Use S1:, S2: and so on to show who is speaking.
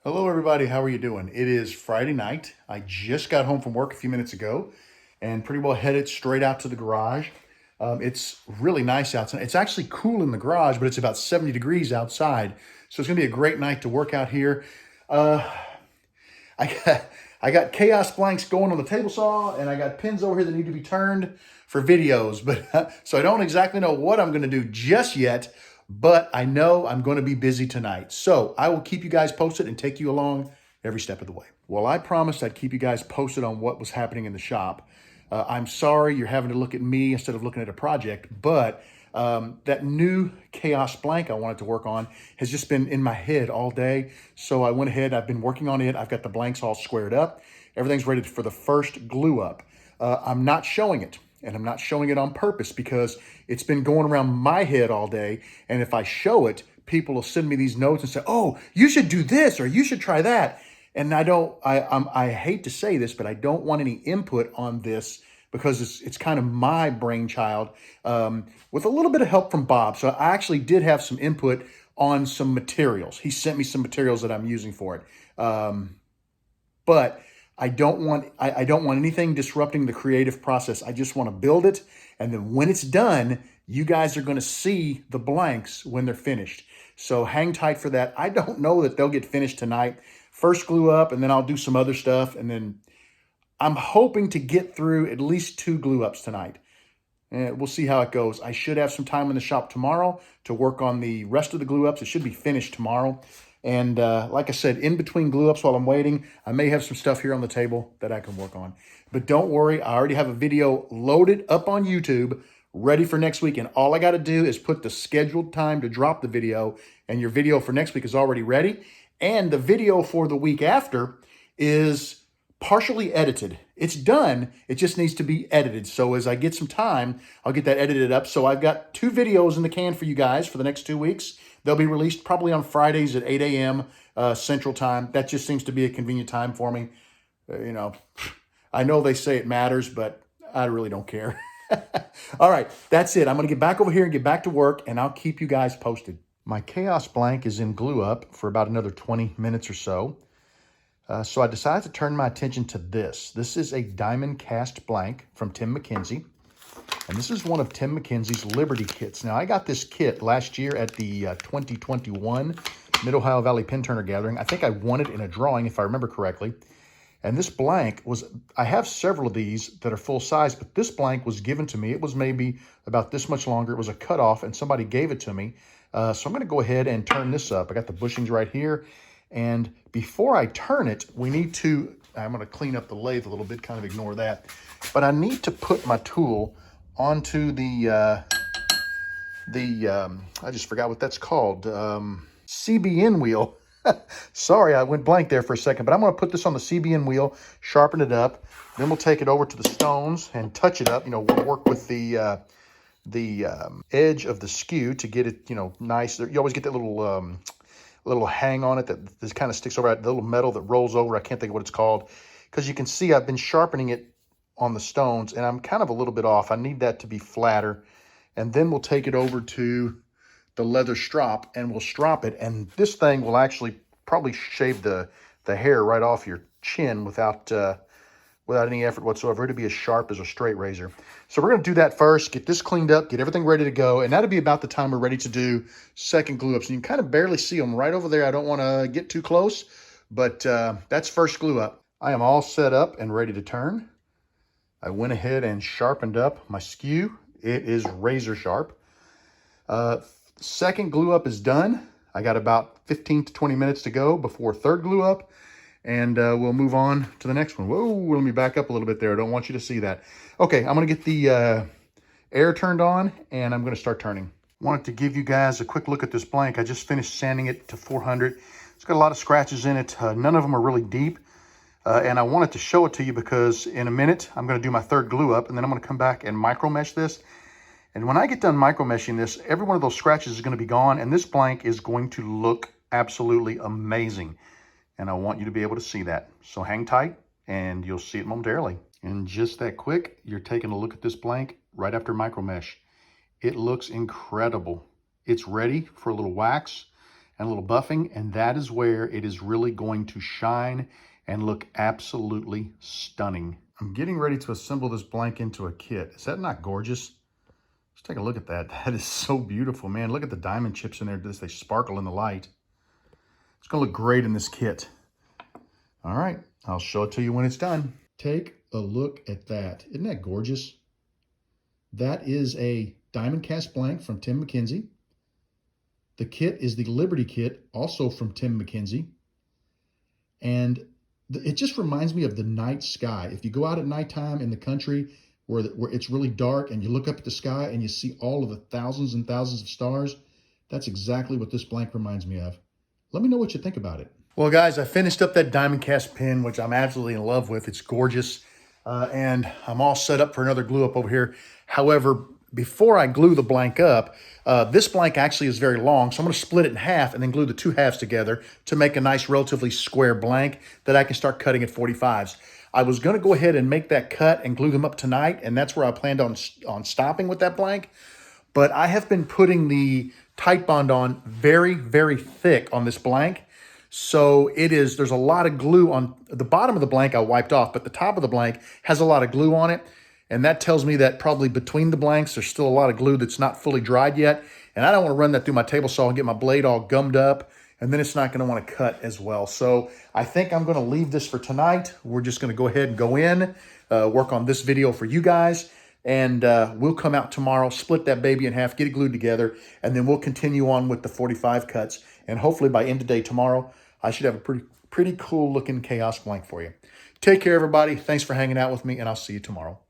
S1: Hello, everybody. How are you doing? It is Friday night. I just got home from work a few minutes ago and pretty well headed straight out to the garage. It's really nice outside. It's actually cool in the garage, but it's about 70 degrees outside. So it's going to be a great night to work out here. Uh, I got, I got chaos blanks going on the table saw, and I got pins over here that need to be turned for videos. But so I don't exactly know what I'm going to do just yet, but I know I'm going to be busy tonight. So I will keep you guys posted and take you along every step of the way. Well, I promised I'd keep you guys posted on what was happening in the shop. I'm sorry you're having to look at me instead of looking at a project, but that new chaos blank I wanted to work on has just been in my head all day. So I went ahead, I've been working on it. I've got the blanks all squared up. Everything's ready for the first glue up. I'm not showing it, and I'm not showing it on purpose because it's been going around my head all day. And if I show it, people will send me these notes and say, "Oh, you should do this or you should try that." And I don't, I hate to say this, but I don't want any input on this because it's kind of my brainchild, with a little bit of help from Bob. So I actually did have some input on some materials. He sent me some materials that I'm using for it. But I don't want anything disrupting the creative process. I just want to build it, and then when it's done, you guys are going to see the blanks when they're finished. So hang tight for that. I don't know that they'll get finished tonight. First glue up, and then I'll do some other stuff, and then I'm hoping to get through at least 2 glue ups tonight. And we'll see how it goes. I should have some time in the shop tomorrow to work on the rest of the glue ups. It should be finished tomorrow. And like I said, in between glue ups while I'm waiting, I may have some stuff here on the table that I can work on. But don't worry, I already have a video loaded up on YouTube, ready for next week. And all I got to do is put the scheduled time to drop the video, and your video for next week is already ready. And the video for the week after is partially edited. It's done. It just needs to be edited. So as I get some time, I'll get that edited up. So I've got 2 videos in the can for you guys for the next 2 weeks. They'll be released probably on Fridays at 8 a.m. Central Time. That just seems to be a convenient time for me. You know, I know they say it matters, but I really don't care. All right, that's it. I'm going to get back over here and get back to work, and I'll keep you guys posted. My Chaos blank is in glue up for about another 20 minutes or so. So I decided to turn my attention to this. This is a diamond cast blank from Tim McKenzie. And this is one of Tim McKenzie's Liberty kits. Now, I got this kit last year at the 2021 Mid-Ohio Valley Pin Turner Gathering. I think I won it in a drawing, if I remember correctly. And this blank was, I have several of these that are full size, but this blank was given to me. It was maybe about this much longer. It was a cutoff, and somebody gave it to me. So I'm going to go ahead and turn this up. I got the bushings right here. And before I turn it, we need to, I'm going to clean up the lathe a little bit, kind of ignore that. But I need to put my tool onto the I just forgot what that's called, CBN wheel. Sorry, I went blank there for a second, but I'm going to put this on the CBN wheel, sharpen it up, then we'll take it over to the stones and touch it up. You know, we'll work with the edge of the skew to get it, you know, nice. You always get that little hang on it that kind of sticks over that little metal that rolls over. I can't think of what it's called, because you can see I've been sharpening it on the stones, and I'm kind of a little bit off. I need that to be flatter, and then we'll take it over to the leather strop and we'll strop it, and this thing will actually probably shave the hair right off your chin without any effort whatsoever. It'll be as sharp as a straight razor. So we're going to do that first, get this cleaned up, get everything ready to go, and that'll be about the time we're ready to do second glue ups. And you can kind of barely see them right over there. I don't want to get too close, but that's first glue up. I am all set up and ready to turn. I went ahead and sharpened up my skew. It is razor sharp. Second glue up is done. I got about 15 to 20 minutes to go before third glue up, and we'll move on to the next one. Whoa, let me back up a little bit there. I don't want you to see that. Okay, I'm going to get the air turned on, and I'm going to start turning. Wanted to give you guys a quick look at this blank. I just finished sanding it to 400. It's got a lot of scratches in it. None of them are really deep. And I wanted to show it to you because in a minute, I'm going to do my third glue up, and then I'm going to come back and micro mesh this. And when I get done micro meshing this, every one of those scratches is going to be gone, and this blank is going to look absolutely amazing. And I want you to be able to see that. So hang tight, and you'll see it momentarily. And just that quick, you're taking a look at this blank right after micro mesh. It looks incredible. It's ready for a little wax, and a little buffing, and that is where it is really going to shine and look absolutely stunning. I'm getting ready to assemble this blank into a kit. Is that not gorgeous? Let's take a look at that. That is so beautiful, man. Look at the diamond chips in there. They sparkle in the light. It's gonna look great in this kit. All right, I'll show it to you when it's done. Take a look at that. Isn't that gorgeous? That is a diamond cast blank from Tim McKenzie. The kit is the Liberty kit, also from Tim McKenzie. And it just reminds me of the night sky. If you go out at nighttime in the country where it's really dark and you look up at the sky and you see all of the thousands and thousands of stars, that's exactly what this blank reminds me of. Let me know what you think about it. Well, guys, I finished up that diamond cast pin, which I'm absolutely in love with. It's gorgeous. And I'm all set up for another glue up over here. However, before I glue the blank up, this blank actually is very long, so I'm going to split it in half and then glue the two halves together to make a nice, relatively square blank that I can start cutting at 45s. I was going to go ahead and make that cut and glue them up tonight, and that's where I planned on stopping with that blank. But I have been putting the Titebond on very, very thick on this blank. So there's a lot of glue on the bottom of the blank I wiped off, but the top of the blank has a lot of glue on it. And that tells me that probably between the blanks, there's still a lot of glue that's not fully dried yet. And I don't want to run that through my table saw and get my blade all gummed up. And then it's not going to want to cut as well. So I think I'm going to leave this for tonight. We're just going to go ahead and go in, work on this video for you guys. And we'll come out tomorrow, split that baby in half, get it glued together. And then we'll continue on with the 45 cuts. And hopefully by end of day tomorrow, I should have a pretty cool looking chaos blank for you. Take care, everybody. Thanks for hanging out with me, and I'll see you tomorrow.